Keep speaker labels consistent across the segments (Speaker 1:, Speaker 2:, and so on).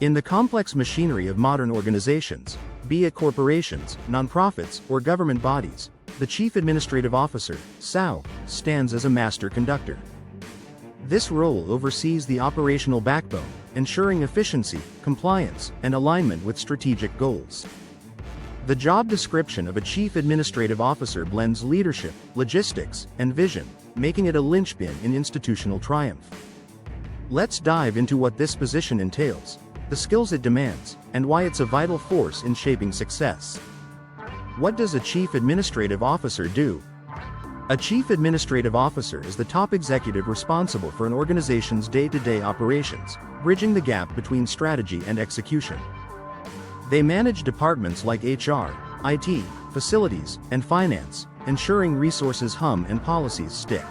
Speaker 1: In the complex machinery of modern organizations, be it corporations, nonprofits, or government bodies, the Chief Administrative Officer, (CAO), stands as a master conductor. This role oversees the operational backbone, ensuring efficiency, compliance, and alignment with strategic goals. The job description of a Chief Administrative Officer blends leadership, logistics, and vision, making it a linchpin in institutional triumph. Let's dive into what this position entails, the skills it demands, and why it's a vital force in shaping success. What does a Chief Administrative Officer do? A Chief Administrative Officer is the top executive responsible for an organization's day-to-day operations, bridging the gap between strategy and execution. They manage departments like HR, IT, facilities, and finance, ensuring resources hum and policies stick.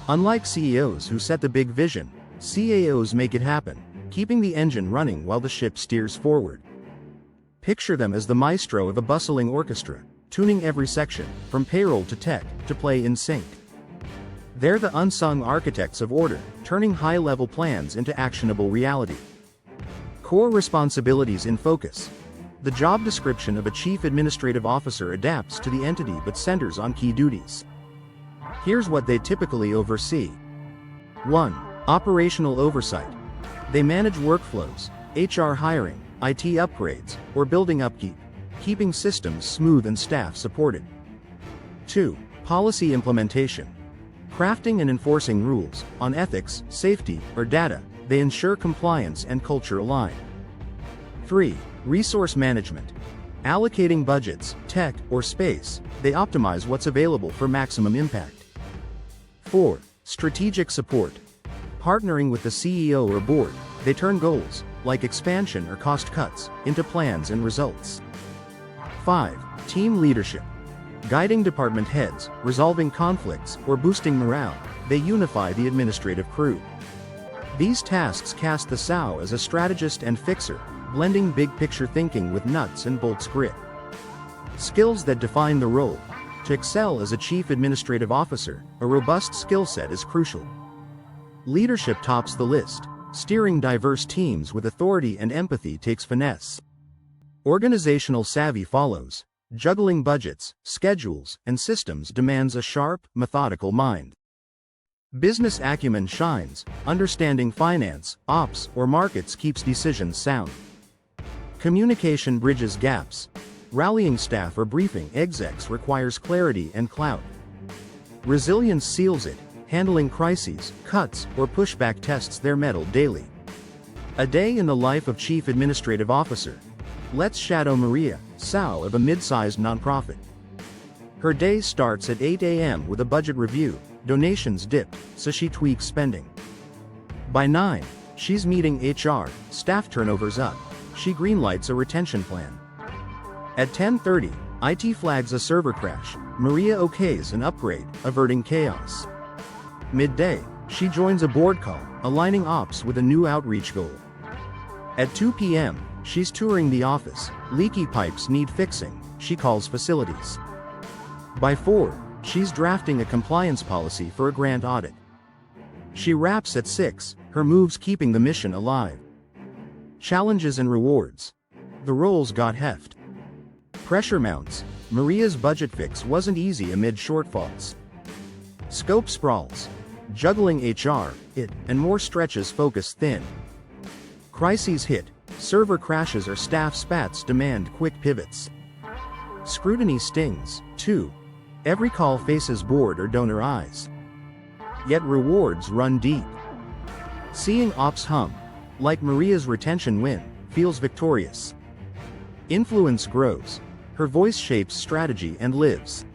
Speaker 1: Unlike CEOs who set the big vision, CAOs make it happen, keeping the engine running while the ship steers forward. Picture them as the maestro of a bustling orchestra, tuning every section, from payroll to tech, to play in sync. They're the unsung architects of order, turning high-level plans into actionable reality. Core responsibilities in focus. The job description of a Chief Administrative Officer adapts to the entity but centers on key duties. Here's what they typically oversee. 1. Operational oversight. They manage workflows, HR hiring, IT upgrades, or building upkeep, keeping systems smooth and staff supported. 2. Policy implementation. Crafting and enforcing rules, on ethics, safety, or data, they ensure compliance and culture align. 3. Resource management. Allocating budgets, tech, or space, they optimize what's available for maximum impact. 4. Strategic support. Partnering with the CEO or board, they turn goals, like expansion or cost cuts, into plans and results. 5. Team leadership. Guiding department heads, resolving conflicts, or boosting morale, they unify the administrative crew. These tasks cast the CAO as a strategist and fixer, blending big-picture thinking with nuts and bolts grit. Skills that define the role. To excel as a Chief Administrative Officer, a robust skill set is crucial. Leadership tops the list. Steering diverse teams with authority and empathy takes finesse. Organizational savvy follows. Juggling budgets, schedules, and systems demands a sharp, methodical mind. Business acumen shines. Understanding finance, ops, or markets keeps decisions sound. Communication bridges gaps. Rallying staff or briefing execs requires clarity and clout. Resilience seals it. Handling crises, cuts, or pushback tests their mettle daily. A day in the life of Chief Administrative Officer. Let's shadow Maria, CAO of a mid-sized nonprofit. Her day starts at 8 a.m. with a budget review, donations dipped, so she tweaks spending. By 9, she's meeting HR, staff turnovers up, she greenlights a retention plan. At 10:30, IT flags a server crash, Maria okays an upgrade, averting chaos. Midday, she joins a board call, aligning ops with a new outreach goal. At 2 p.m., she's touring the office, leaky pipes need fixing, she calls facilities. By 4, she's drafting a compliance policy for a grant audit. She wraps at 6, her moves keeping the mission alive. Challenges and rewards. The roles got heft. Pressure mounts. Maria's budget fix wasn't easy amid shortfalls. Scope sprawls. Juggling HR, IT, and more stretches focus thin. Crises hit. Server crashes or staff spats demand quick pivots. Scrutiny stings, too. Every call faces board or donor eyes. Yet rewards run deep. Seeing ops hum, like Maria's retention win, feels victorious. Influence grows. Her voice shapes strategy and lives.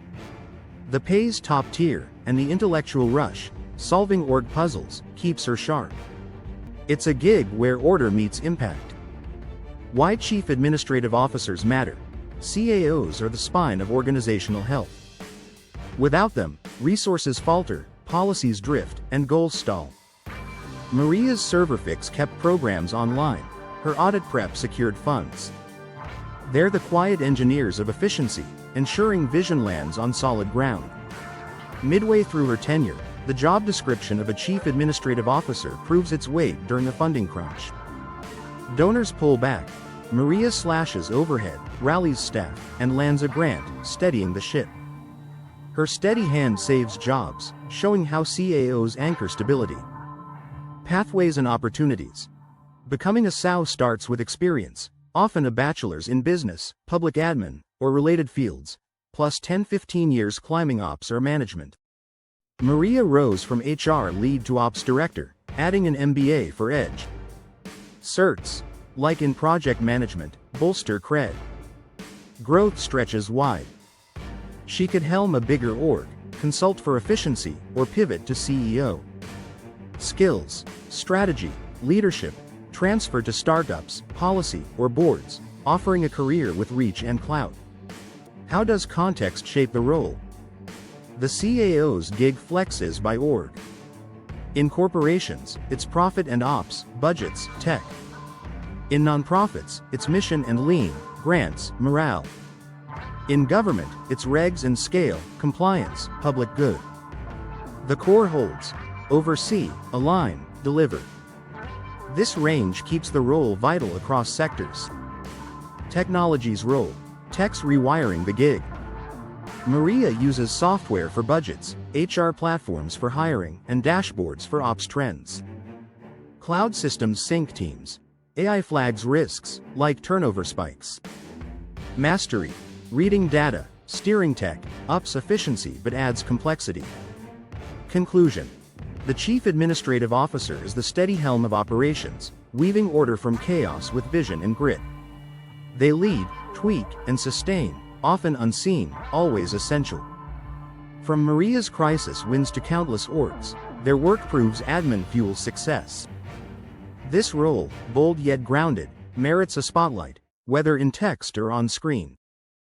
Speaker 1: The pay's top tier, and the intellectual rush, solving org puzzles, keeps her sharp. It's a gig where order meets impact. Why Chief Administrative Officers matter. CAOs are the spine of organizational health. Without them, resources falter, policies drift, and goals stall. Maria's server fix kept programs online. Her audit prep secured funds. They're the quiet engineers of efficiency, ensuring vision lands on solid ground. Midway through her tenure, the job description of a Chief Administrative Officer proves its weight during a funding crunch. Donors pull back. Maria slashes overhead, rallies staff, and lands a grant, steadying the ship. Her steady hand saves jobs, showing how CAOs anchor stability. Pathways and opportunities. Becoming a SAO starts with experience, often a bachelor's in business, public admin, or related fields, plus 10-15 years climbing ops or management. Maria rose from HR lead to ops director, adding an MBA for edge. Certs, like in project management, bolster cred. Growth stretches wide. She could helm a bigger org, consult for efficiency, or pivot to CEO. Skills, strategy, leadership, transfer to startups, policy, or boards, offering a career with reach and clout. How does context shape the role? The CAO's gig flexes by org. In corporations, it's profit and ops, budgets, tech. In nonprofits, it's mission and lean, grants, morale. In government, it's regs and scale, compliance, public good. The core holds: oversee, align, deliver. This range keeps the role vital across sectors. Technology's role: tech's rewiring the gig. Maria uses software for budgets, HR platforms for hiring, and dashboards for ops trends. Cloud systems sync teams. AI flags risks, like turnover spikes. Mastery: reading data, steering tech, ups efficiency but adds complexity. Conclusion: the Chief Administrative Officer is the steady helm of operations, weaving order from chaos with vision and grit. They lead, tweak, and sustain, often unseen, always essential. From Maria's crisis wins to countless orgs, their work proves admin fuels success. This role, bold yet grounded, merits a spotlight, whether in text or on screen.